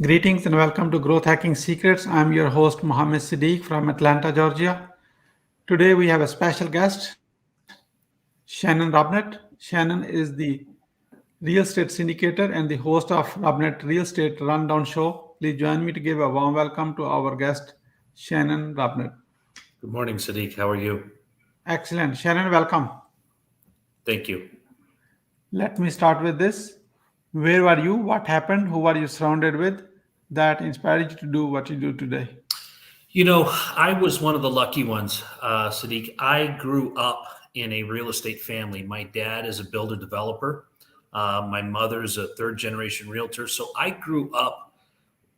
Greetings and welcome to Growth Hacking Secrets. I'm your host Mohammed Siddique from Atlanta, Georgia. Today we have a special guest, Shannon Robnett. Shannon is the real estate syndicator and the host of Robnett Real Estate Rundown Show. Please join me to give a warm welcome to our guest, Shannon Robnett. Good morning, Siddique. How are you? Excellent. Shannon, welcome. Thank you. Let me start with this. Where were you? What happened? Who were you surrounded with that inspired you to do what you do today? I was one of the lucky ones, Siddique. I grew up in a real estate family. My dad is a builder developer. My mother is a third generation realtor. So I grew up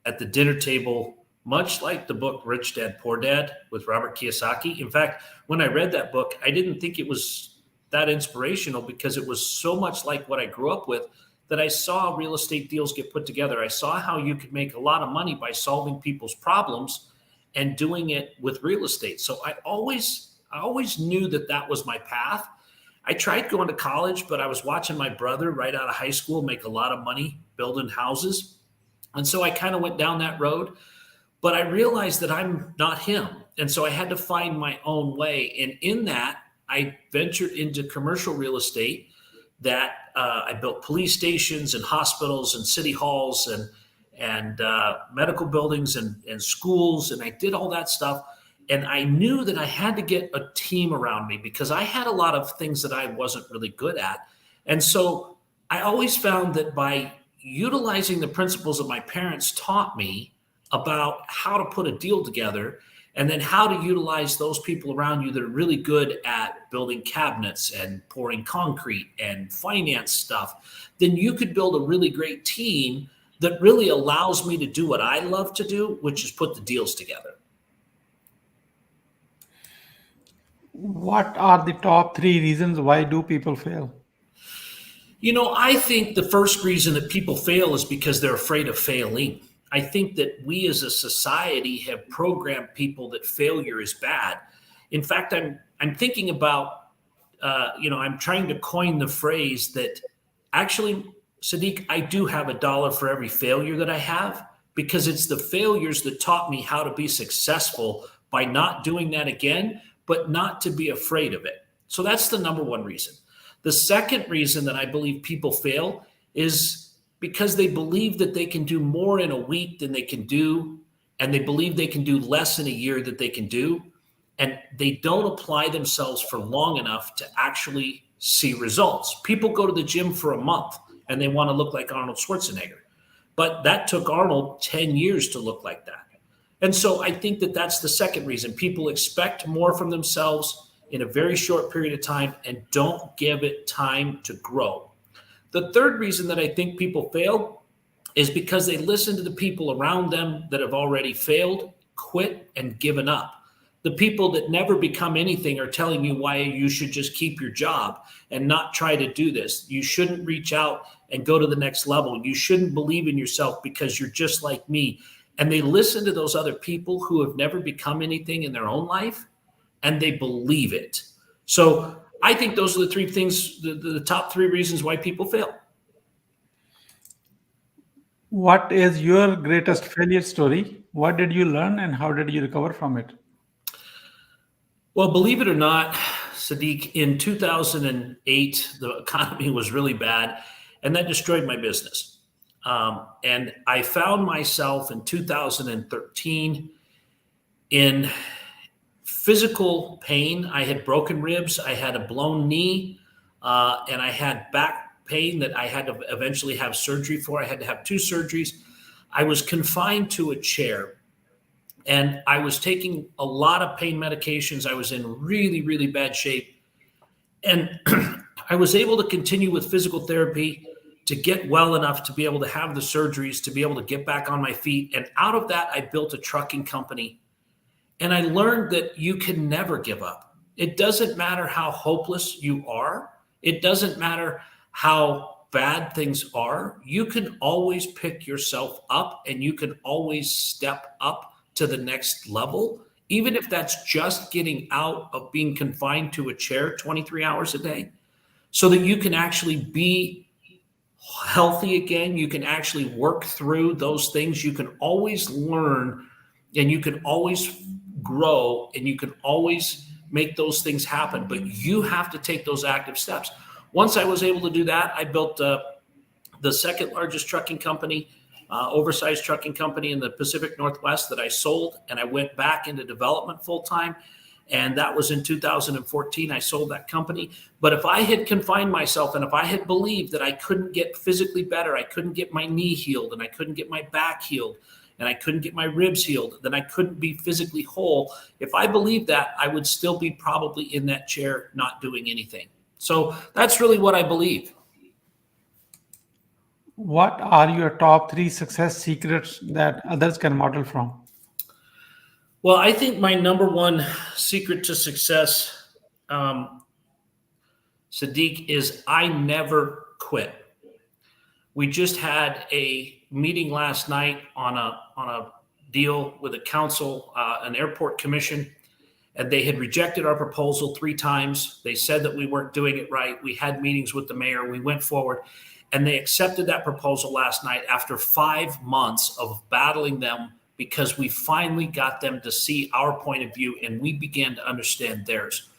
at the dinner table, much like the book Rich Dad, Poor Dad with Robert Kiyosaki. In fact, when I read that book, I didn't think it was that inspirational because it was so much like what I grew up with that I saw real estate deals get put together. I saw how you could make a lot of money by solving people's problems and doing it with real estate. So I always knew that that was my path. I tried going to college, but I was watching my brother right out of high school make a lot of money building houses. And so I kind of went down that road, but I realized that I'm not him. And so I had to find my own way. And in that, I ventured into commercial real estate that I built police stations and hospitals and city halls and medical buildings and schools. And I did all that stuff. And I knew that I had to get a team around me because I had a lot of things that I wasn't really good at. And so I always found that by utilizing the principles that my parents taught me about how to put a deal together and then how to utilize those people around you that are really good at building cabinets and pouring concrete and finance stuff, then you could build a really great team that really allows me to do what I love to do, which is put the deals together. What are the top three reasons why do people fail? I think the first reason that people fail is because they're afraid of failing. I think that we as a society have programmed people that failure is bad. In fact, I'm thinking about, I'm trying to coin the phrase that actually, Sadiq, I do have $1 for every failure that I have because it's the failures that taught me how to be successful by not doing that again, but not to be afraid of it. So that's the number one reason. The second reason that I believe people fail is because they believe that they can do more in a week than they can do, and they believe they can do less in a year that they can do, and they don't apply themselves for long enough to actually see results. People go to the gym for a month and they want to look like Arnold Schwarzenegger, but that took Arnold 10 years to look like that. And so I think that that's the second reason. People expect more from themselves in a very short period of time and don't give it time to grow. The third reason that I think people fail is because they listen to the people around them that have already failed, quit, and given up. The people that never become anything are telling you why you should just keep your job and not try to do this. You shouldn't reach out and go to the next level. You shouldn't believe in yourself because you're just like me. And they listen to those other people who have never become anything in their own life, and they believe it. So I think those are the three things, the top three reasons why people fail. What is your greatest failure story? What did you learn and how did you recover from it? Well, believe it or not, Sadiq, in 2008, the economy was really bad, and that destroyed my business. And I found myself in 2013 in physical pain. I had broken ribs, I had a blown knee, and I had back pain that I had to eventually have surgery for. I had to have 2 surgeries. I was confined to a chair, and I was taking a lot of pain medications. I was in really, really bad shape. And I was able to continue with physical therapy to get well enough to be able to have the surgeries, to be able to get back on my feet. And out of that, I built a trucking company. And I learned that you can never give up. It doesn't matter how hopeless you are. It doesn't matter how bad things are. You can always pick yourself up and you can always step up to the next level, even if that's just getting out of being confined to a chair 23 hours a day, so that you can actually be healthy again. You can actually work through those things. You can always learn, and you can always grow, and you can always make those things happen. But you have to take those active steps. Once I was able to do that, I built the second largest trucking company, oversized trucking company in the Pacific Northwest that I sold, and I went back into development full time. And that was in 2014. I sold that company. But if I had confined myself and if I had believed that I couldn't get physically better, I couldn't get my knee healed and I couldn't get my back healed and I couldn't get my ribs healed, then I couldn't be physically whole. If I believed that, I would still be probably in that chair not doing anything. So that's really what I believe. What are your top three success secrets that others can model from? Well, I think my number one secret to success, Siddique, is I never quit. We just had a meeting last night on a deal with a council, an airport commission, and they had rejected our proposal 3 times. They said that we weren't doing it right. We had meetings with the mayor. We went forward, and they accepted that proposal last night after 5 months of battling them, because we finally got them to see our point of view and we began to understand theirs.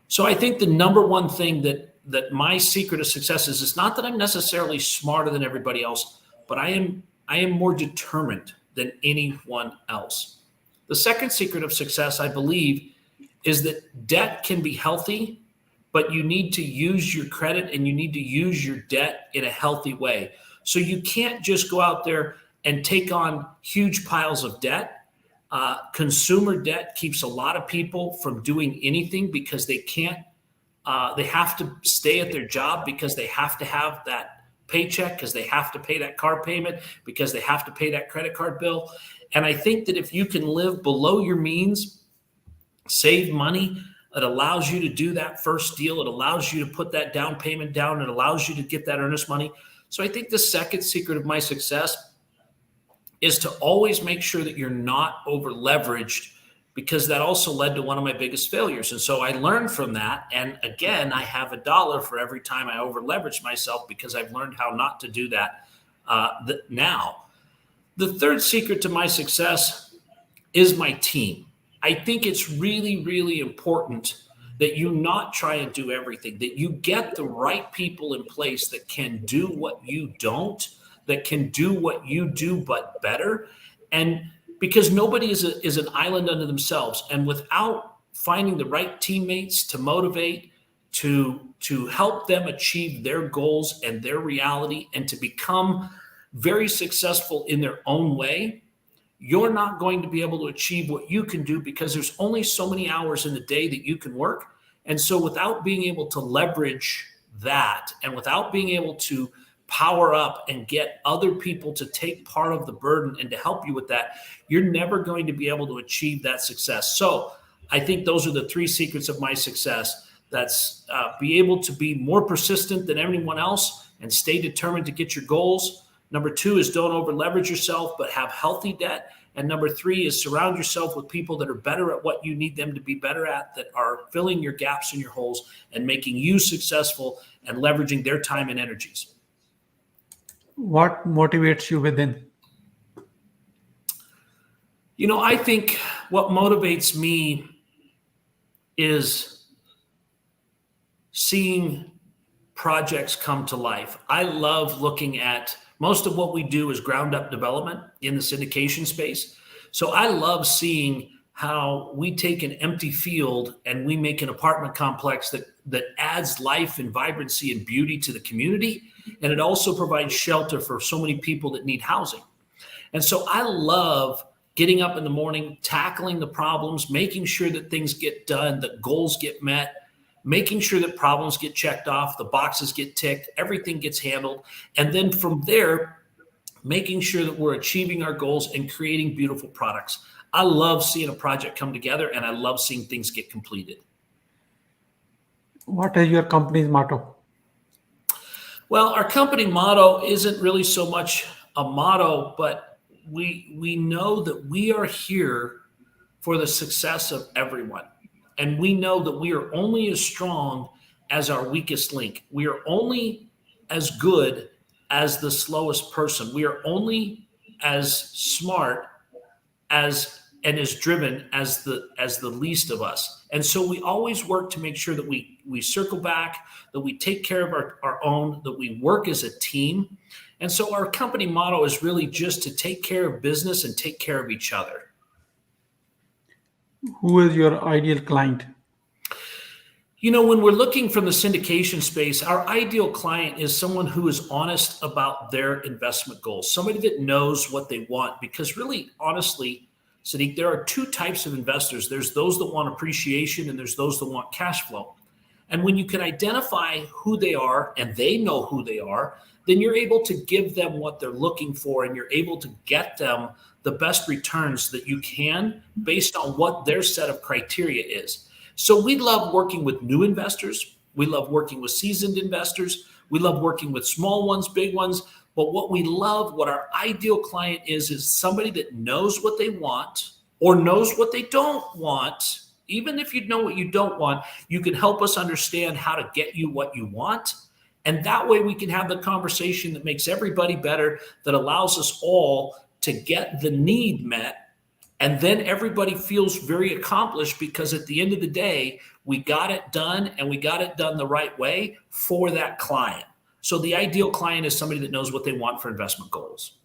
So I think the number one thing that my secret of success is, it's not that I'm necessarily smarter than everybody else, but I am more determined than anyone else. The second secret of success, I believe, is that debt can be healthy, but you need to use your credit and you need to use your debt in a healthy way. So you can't just go out there and take on huge piles of debt. Consumer debt keeps a lot of people from doing anything because they can't, they have to stay at their job because they have to have that paycheck, because they have to pay that car payment, because they have to pay that credit card bill. And I think that if you can live below your means, save money, it allows you to do that first deal. It allows you to put that down payment down. It allows you to get that earnest money. So I think the second secret of my success is to always make sure that you're not over leveraged, because that also led to one of my biggest failures. And so I learned from that. And again, I have $1 for every time I over leveraged myself, because I've learned how not to do that now. The third secret to my success is my team. I think it's really, really important that you not try and do everything, that you get the right people in place that can do what you don't, that can do what you do, but better. And because nobody is an island unto themselves. And without finding the right teammates to motivate, to help them achieve their goals and their reality, and to become very successful in their own way, you're not going to be able to achieve what you can do, because there's only so many hours in the day that you can work. And so without being able to leverage that, and without being able to power up and get other people to take part of the burden and to help you with that, you're never going to be able to achieve that success. So I think those are the 3 secrets of my success. That's be able to be more persistent than anyone else and stay determined to get your goals. Number 2 is don't over leverage yourself, but have healthy debt. And number 3 is surround yourself with people that are better at what you need them to be better at, that are filling your gaps and your holes and making you successful and leveraging their time and energies. What motivates you within? You know, I think what motivates me is seeing projects come to life. I love looking at, most of what we do is ground up development in the syndication space. So I love seeing how we take an empty field and we make an apartment complex that adds life and vibrancy and beauty to the community. And it also provides shelter for so many people that need housing. And so I love getting up in the morning, tackling the problems, making sure that things get done, that goals get met, making sure that problems get checked off, the boxes get ticked, everything gets handled. And then from there, making sure that we're achieving our goals and creating beautiful products. I love seeing a project come together, and I love seeing things get completed. What is your company's motto? Well, our company motto isn't really so much a motto, but we know that we are here for the success of everyone. And we know that we are only as strong as our weakest link. We are only as good as the slowest person. We are only as smart as and as driven as the least of us. And so we always work to make sure that we circle back, that we take care of our own, that we work as a team. And so our company motto is really just to take care of business and take care of each other. Who is your ideal client? When we're looking from the syndication space, our ideal client is someone who is honest about their investment goals, somebody that knows what they want. Because really, honestly, Siddique, there are two types of investors. There's those that want appreciation and there's those that want cash flow. And when you can identify who they are and they know who they are, then you're able to give them what they're looking for and you're able to get them the best returns that you can based on what their set of criteria is. So we love working with new investors. We love working with seasoned investors. We love working with small ones, big ones. But what our ideal client is somebody that knows what they want or knows what they don't want. Even if you know what you don't want, you can help us understand how to get you what you want. And that way we can have the conversation that makes everybody better, that allows us all to get the need met. And then everybody feels very accomplished because at the end of the day, we got it done and we got it done the right way for that client. So the ideal client is somebody that knows what they want for investment goals.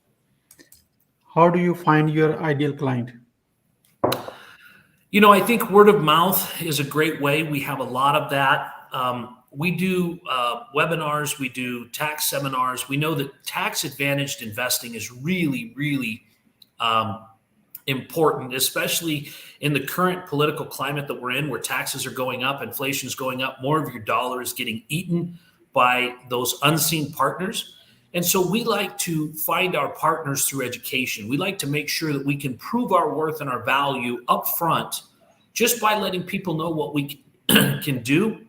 How do you find your ideal client? I think word of mouth is a great way. We have a lot of that. We do webinars. We do tax seminars. We know that tax advantaged investing is really, really important, especially in the current political climate that we're in, where taxes are going up, inflation is going up, more of your dollar is getting eaten by those unseen partners. And so we like to find our partners through education. We like to make sure that we can prove our worth and our value up front just by letting people know what we can do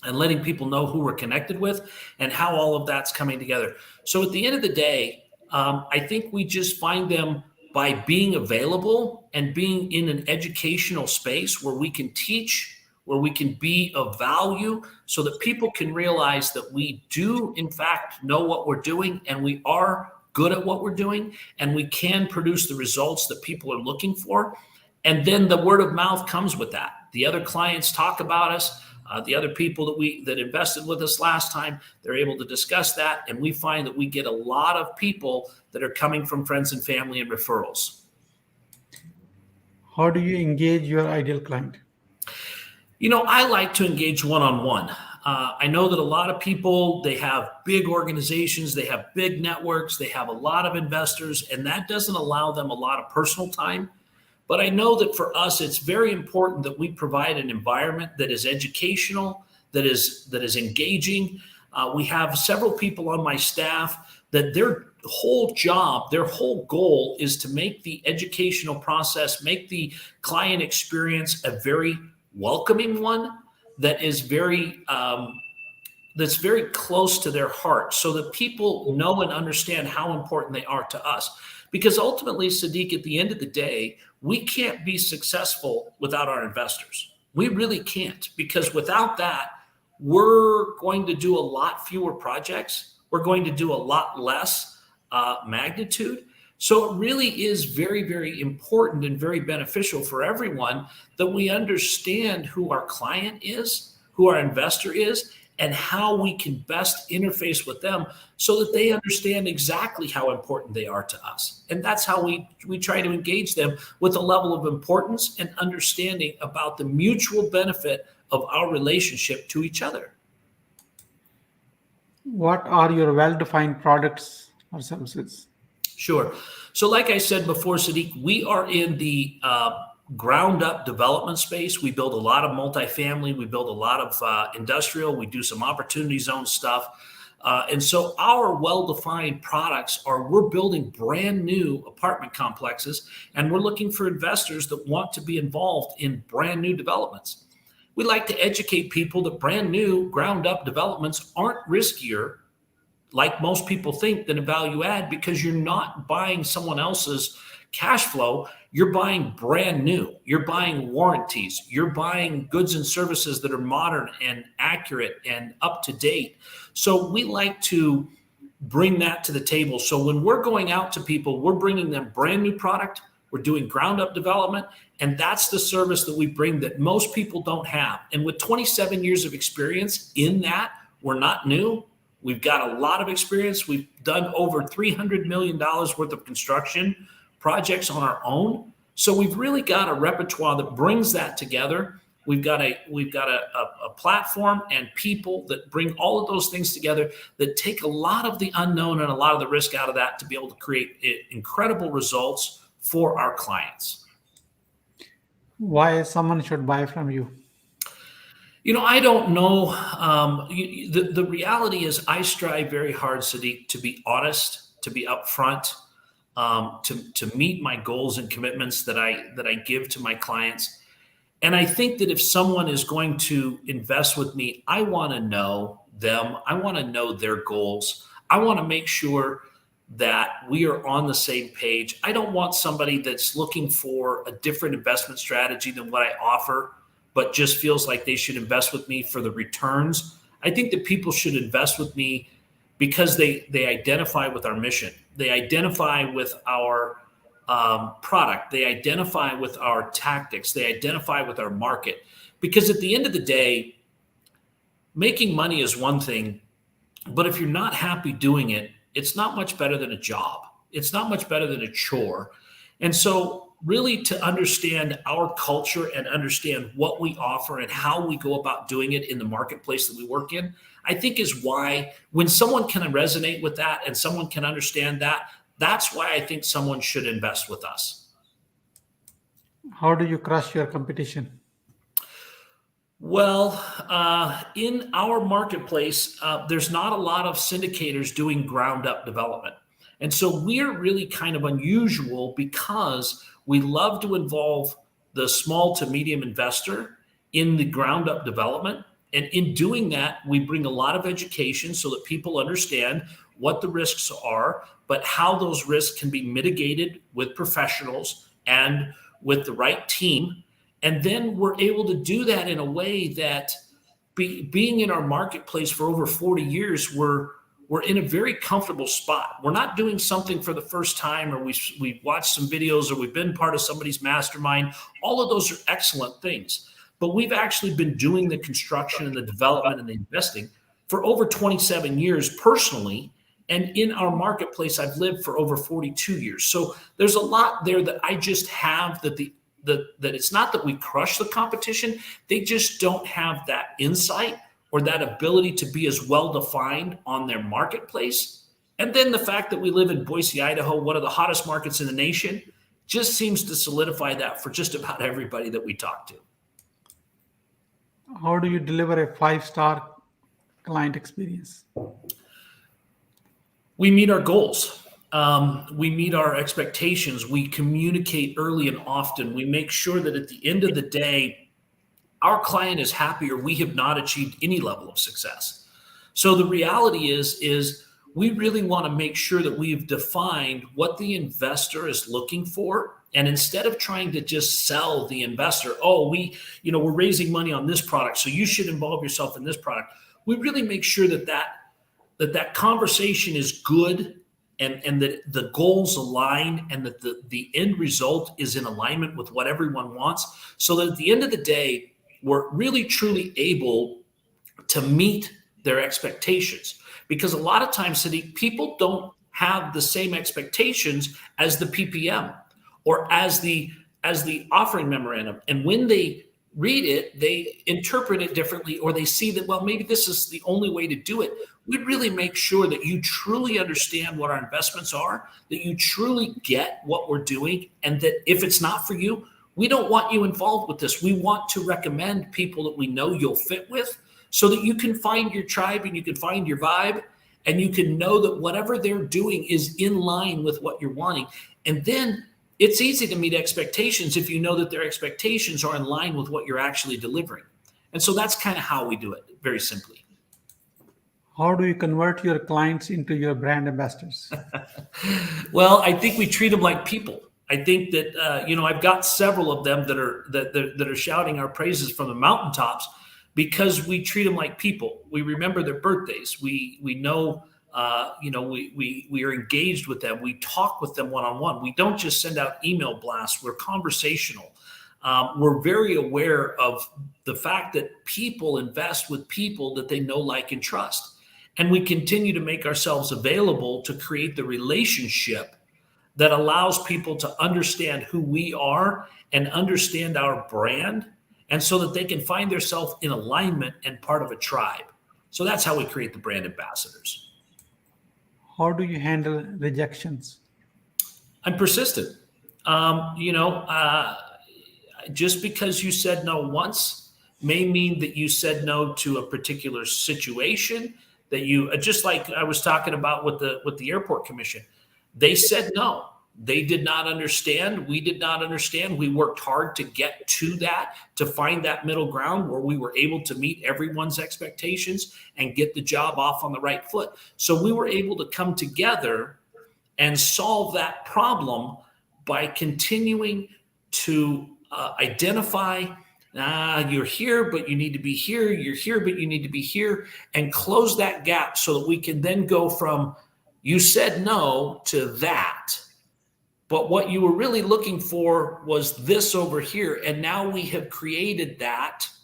and letting people know who we're connected with and how all of that's coming together. So at the end of the day, I think we just find them by being available and being in an educational space where we can teach, where we can be of value so that people can realize that we do, in fact, know what we're doing and we are good at what we're doing and we can produce the results that people are looking for. And then the word of mouth comes with that. The other clients talk about us. The other people that invested with us last time, they're able to discuss that. And we find that we get a lot of people that are coming from friends and family and referrals. How do you engage your ideal client? I like to engage one-on-one. I know that a lot of people, they have big organizations, they have big networks, they have a lot of investors, and that doesn't allow them a lot of personal time. But I know that for us, it's very important that we provide an environment that is educational, that is engaging. We have several people on my staff that their whole job, their whole goal is to make the educational process, make the client experience a very welcoming one that is that's very close to their heart, so that people know and understand how important they are to us. Because ultimately, Siddique, at the end of the day, we can't be successful without our investors. We really can't, because without that, we're going to do a lot fewer projects. We're going to do a lot less magnitude. So it really is very, very important and very beneficial for everyone that we understand who our client is, who our investor is, and how we can best interface with them so that they understand exactly how important they are to us. And that's how we try to engage them with a level of importance and understanding about the mutual benefit of our relationship to each other. What are your well-defined products or services? Sure. So like I said before, Siddique, we are in the ground up development space. We build a lot of multifamily. We build a lot of industrial. We do some opportunity zone stuff. And so our well-defined products are, we're building brand new apartment complexes, and we're looking for investors that want to be involved in brand new developments. We like to educate people that brand new ground up developments aren't riskier, like most people think, than a value add, because you're not buying someone else's cash flow. You're buying brand new. You're buying warranties. You're buying goods and services that are modern and accurate and up to date. So we like to bring that to the table. So when we're going out to people, we're bringing them brand new product. We're doing ground up development. And that's the service that we bring that most people don't have. And with 27 years of experience in that, we're not new. We've got a lot of experience. We've done over $300 million worth of construction projects on our own. So we've really got a repertoire that brings that together. We've got a platform and people that bring all of those things together that take a lot of the unknown and a lot of the risk out of that to be able to create incredible results for our clients. Why someone should buy from you? I don't know. The reality is I strive very hard, Siddique, to be honest, to be upfront, to meet my goals and commitments that I give to my clients. And I think that if someone is going to invest with me, I want to know them. I want to know their goals. I want to make sure that we are on the same page. I don't want somebody that's looking for a different investment strategy than what I offer, but just feels like they should invest with me for the returns. I think that people should invest with me because they identify with our mission. They identify with our product. They identify with our tactics. They identify with our market. Because at the end of the day, making money is one thing, but if you're not happy doing it, it's not much better than a job. It's not much better than a chore. And so really to understand our culture and understand what we offer and how we go about doing it in the marketplace that we work in, I think is why when someone can resonate with that and someone can understand that, that's why I think someone should invest with us. How do you crush your competition? Well, in our marketplace, there's not a lot of syndicators doing ground up development. And so we're really kind of unusual because we love to involve the small to medium investor in the ground up development. And in doing that, we bring a lot of education so that people understand what the risks are, but how those risks can be mitigated with professionals and with the right team. And then we're able to do that in a way that being in our marketplace for over 40 years, we're in a very comfortable spot. We're not doing something for the first time, or we watched some videos, or we've been part of somebody's mastermind. All of those are excellent things. But we've actually been doing the construction and the development and the investing for over 27 years personally. And in our marketplace, I've lived for over 42 years. So there's a lot there that I just have that it's not that we crush the competition. They just don't have that insight or that ability to be as well defined on their marketplace. And then the fact that we live in Boise, Idaho, one of the hottest markets in the nation, just seems to solidify that for just about everybody that we talk to. How do you deliver a 5-star client experience? We meet our goals. We meet our expectations. We communicate early and often. We make sure that at the end of the day, our client is happy or we have not achieved any level of success. So the reality is we really want to make sure that we've defined what the investor is looking for. And instead of trying to just sell the investor, we're raising money on this product, so you should involve yourself in this product. We really make sure that conversation is good and that the goals align and that the end result is in alignment with what everyone wants, so that at the end of the day, we're really truly able to meet their expectations. Because a lot of times, Siddique, people don't have the same expectations as the PPM or as the offering memorandum. And when they read it, they interpret it differently, or they see that, well, maybe this is the only way to do it. We really make sure that you truly understand what our investments are, that you truly get what we're doing, and that if it's not for you, we don't want you involved with this. We want to recommend people that we know you'll fit with, so that you can find your tribe and you can find your vibe, and you can know that whatever they're doing is in line with what you're wanting. And then it's easy to meet expectations if you know that their expectations are in line with what you're actually delivering. And so that's kind of how we do it, very simply. How do you convert your clients into your brand ambassadors? Well, I think we treat them like people. I think that I've got several of them that are shouting our praises from the mountaintops because we treat them like people. We remember their birthdays. We know We are engaged with them. We talk with them one-on-one. We don't just send out email blasts. We're conversational. We're very aware of the fact that people invest with people that they know, like, and trust. And we continue to make ourselves available to create the relationship that allows people to understand who we are and understand our brand, and so that they can find themselves in alignment and part of a tribe. So that's how we create the brand ambassadors. How do you handle rejections? I'm persistent. Just because you said no once may mean that you said no to a particular situation, that you, just like I was talking about with the airport commission. They said no. They did not understand. We did not understand. We worked hard to get to that, to find that middle ground where we were able to meet everyone's expectations and get the job off on the right foot. So we were able to come together and solve that problem by continuing to identify, you're here, but you need to be here. You're here, but you need to be here, and close that gap so that we can then go from you said no to that. But what you were really looking for was this over here. And now we have created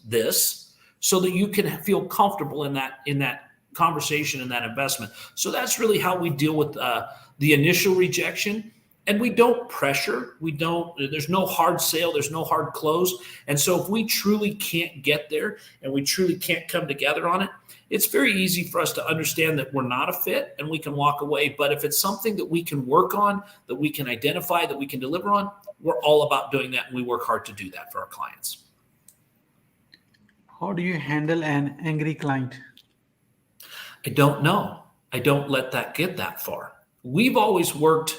this so that you can feel comfortable in that conversation and that investment. So that's really how we deal with the initial rejection. And we don't pressure. There's no hard sale. There's no hard close. And so if we truly can't get there and we truly can't come together on it, it's very easy for us to understand that we're not a fit and we can walk away. But if it's something that we can work on, that we can identify, that we can deliver on, we're all about doing that. And we work hard to do that for our clients. How do you handle an angry client? I don't know. I don't let that get that far. We've always worked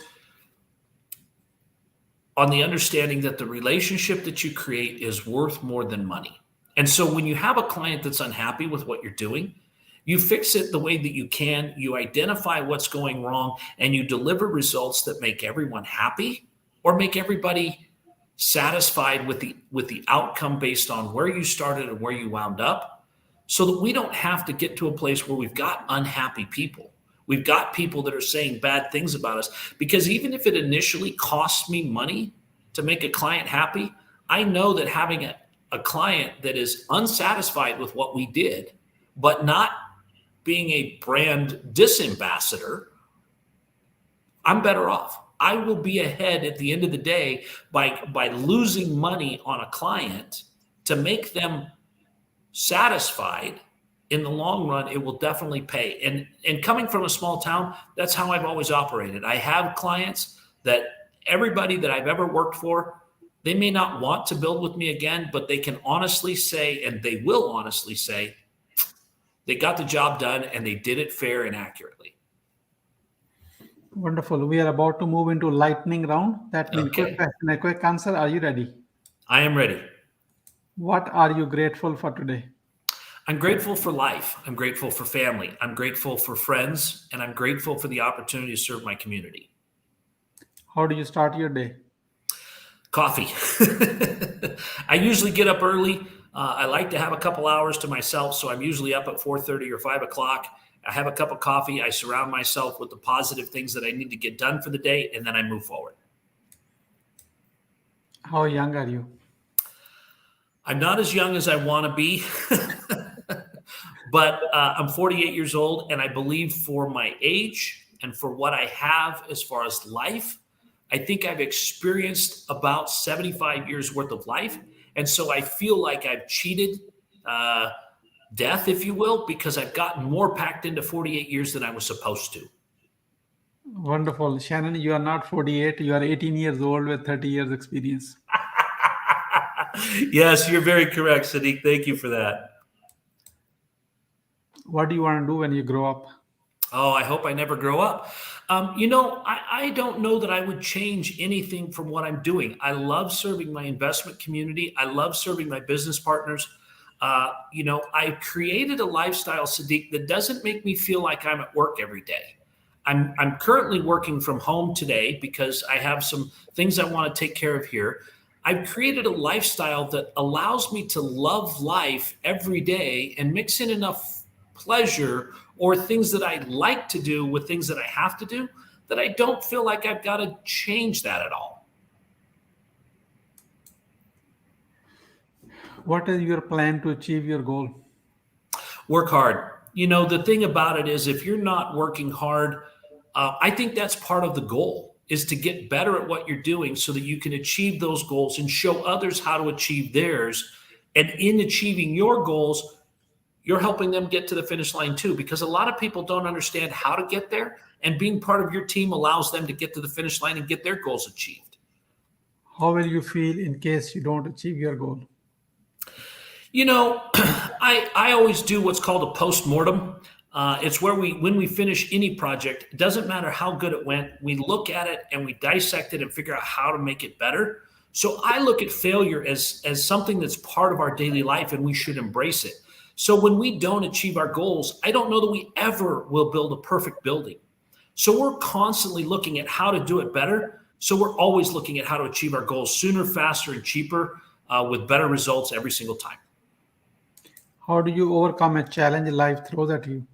on the understanding that the relationship that you create is worth more than money. And so when you have a client that's unhappy with what you're doing, you fix it the way that you can, you identify what's going wrong, and you deliver results that make everyone happy or make everybody satisfied with the outcome based on where you started and where you wound up, so that we don't have to get to a place where we've got unhappy people. We've got people that are saying bad things about us, because even if it initially costs me money to make a client happy, I know that having a client that is unsatisfied with what we did, but not being a brand disambassador, I'm better off. I will be ahead at the end of the day by losing money on a client to make them satisfied. In the long run, it will definitely pay. And coming from a small town, that's how I've always operated. I have clients that everybody that I've ever worked for, they may not want to build with me again, but they can honestly say, and they will honestly say, they got the job done and they did it fair and accurately. Wonderful. We are about to move into lightning round. That means quick question, a quick answer. Are you ready? I am ready. What are you grateful for today? I'm grateful for life. I'm grateful for family. I'm grateful for friends, and I'm grateful for the opportunity to serve my community. How do you start your day? Coffee. I usually get up early. I like to have a couple hours to myself, so I'm usually up at 4:30 or 5 o'clock. I have a cup of coffee. I surround myself with the positive things that I need to get done for the day, and then I move forward. How young are you? I'm not as young as I want to be, but I'm 48 years old, and I believe for my age and for what I have as far as life, I think I've experienced about 75 years worth of life. And so I feel like I've cheated death, if you will, because I've gotten more packed into 48 years than I was supposed to. Wonderful. Shannon, you are not 48. You are 18 years old with 30 years experience. Yes, you're very correct, Siddique. Thank you for that. What do you want to do when you grow up? Oh, I hope I never grow up. I don't know that I would change anything from what I'm doing. I love serving my investment community. I love serving my business partners. I created a lifestyle, Siddique, that doesn't make me feel like I'm at work every day. I'm currently working from home today because I have some things I want to take care of here. I've created a lifestyle that allows me to love life every day and mix in enough pleasure or things that I like to do with things that I have to do, that I don't feel like I've got to change that at all. What is your plan to achieve your goal? Work hard. The thing about it is, if you're not working hard, I think that's part of the goal, is to get better at what you're doing so that you can achieve those goals and show others how to achieve theirs. And in achieving your goals, you're helping them get to the finish line too, because a lot of people don't understand how to get there. And being part of your team allows them to get to the finish line and get their goals achieved. How will you feel in case you don't achieve your goal? I always do what's called a post-mortem. It's where when we finish any project, it doesn't matter how good it went, we look at it and we dissect it and figure out how to make it better. So I look at failure as something that's part of our daily life, and we should embrace it. So when we don't achieve our goals, I don't know that we ever will build a perfect building. So we're constantly looking at how to do it better. So we're always looking at how to achieve our goals sooner, faster, and cheaper, with better results every single time. How do you overcome a challenge life throws at you?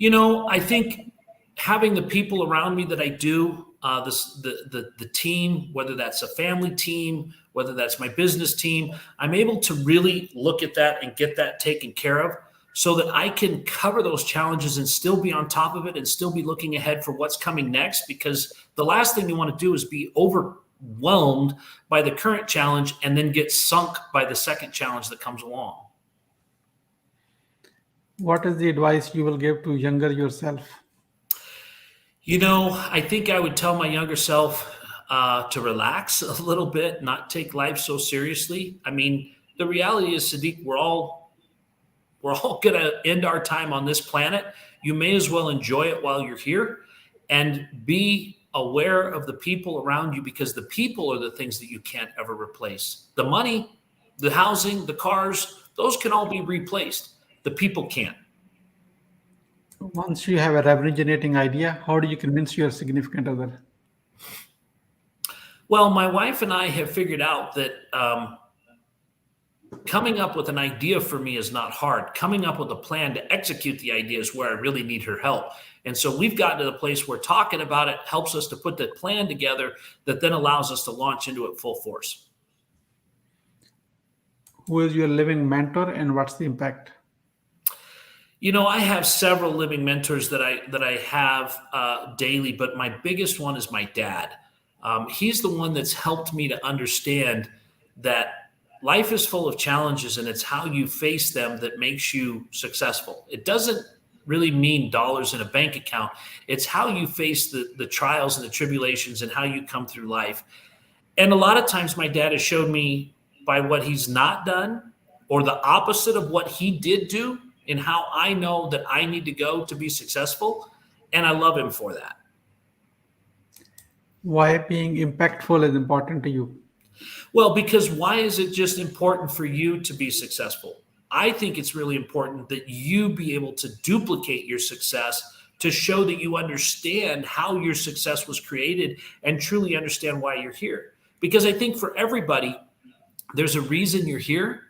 I think having the people around me that I do, the team, whether that's a family team, whether that's my business team, I'm able to really look at that and get that taken care of so that I can cover those challenges and still be on top of it and still be looking ahead for what's coming next. Because the last thing you want to do is be overwhelmed by the current challenge and then get sunk by the second challenge that comes along. What is the advice you will give to younger yourself? I think I would tell my younger self to relax a little bit, not take life so seriously. I mean, the reality is, Siddique, we're all going to end our time on this planet. You may as well enjoy it while you're here, and be aware of the people around you, because the people are the things that you can't ever replace. The money, the housing, the cars, those can all be replaced. The people can't. Once you have a revenue generating idea, how do you convince your significant other? Well, my wife and I have figured out that coming up with an idea for me is not hard. Coming up with a plan to execute the idea is where I really need her help. And so we've gotten to the place where talking about it helps us to put the plan together that then allows us to launch into it full force. Who is your living mentor and what's the impact? I have several living mentors that I have daily, but my biggest one is my dad. He's the one that's helped me to understand that life is full of challenges, and it's how you face them that makes you successful. It doesn't really mean dollars in a bank account. It's how you face the trials and the tribulations and how you come through life. And a lot of times my dad has showed me by what he's not done, or the opposite of what he did do, and how I know that I need to go to be successful. And I love him for that. Why being impactful is important to you? Well, because why is it just important for you to be successful? I think it's really important that you be able to duplicate your success, to show that you understand how your success was created and truly understand why you're here. Because I think for everybody, there's a reason you're here,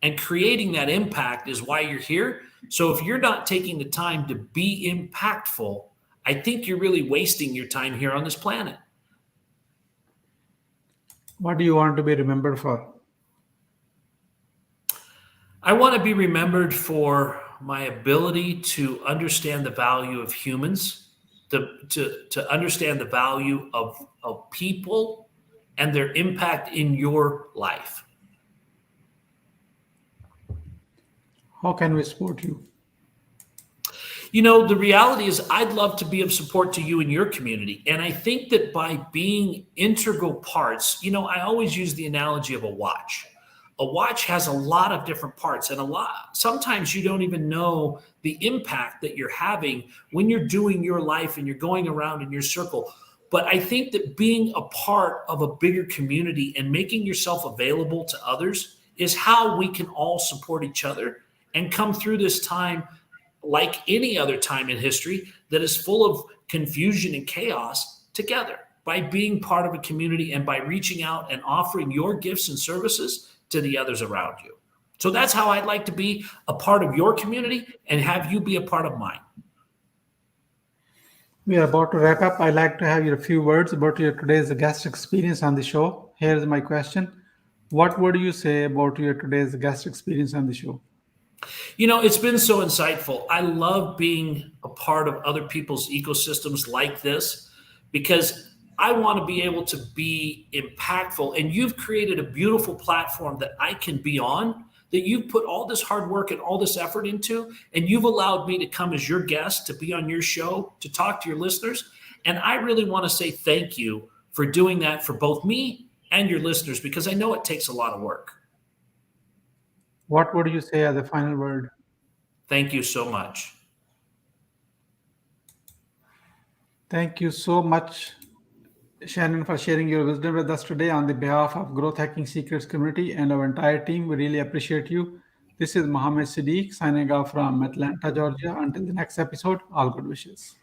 and creating that impact is why you're here. So if you're not taking the time to be impactful, I think you're really wasting your time here on this planet. What do you want to be remembered for? I want to be remembered for my ability to understand the value of humans, to understand the value of people and their impact in your life. How can we support you? The reality is I'd love to be of support to you and your community. And I think that by being integral parts, I always use the analogy of a watch. A watch has a lot of different parts, and sometimes you don't even know the impact that you're having when you're doing your life and you're going around in your circle. But I think that being a part of a bigger community and making yourself available to others is how we can all support each other and come through this time like any other time in history that is full of confusion and chaos together, by being part of a community and by reaching out and offering your gifts and services to the others around you. So that's how I'd like to be a part of your community and have you be a part of mine. We are about to wrap up. I'd like to have your few words about your today's guest experience on the show. Here's my question. What would you say about your today's guest experience on the show? It's been so insightful. I love being a part of other people's ecosystems like this because I want to be able to be impactful. And you've created a beautiful platform that I can be on, that you've put all this hard work and all this effort into. And you've allowed me to come as your guest, to be on your show, to talk to your listeners. And I really want to say thank you for doing that for both me and your listeners because I know it takes a lot of work. What would you say as a final word? Thank you so much. Thank you so much, Shannon, for sharing your wisdom with us today on the behalf of Growth Hacking Secrets community and our entire team. We really appreciate you. This is Mohammed Siddique signing off from Atlanta, Georgia. Until the next episode, all good wishes.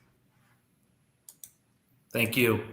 Thank you.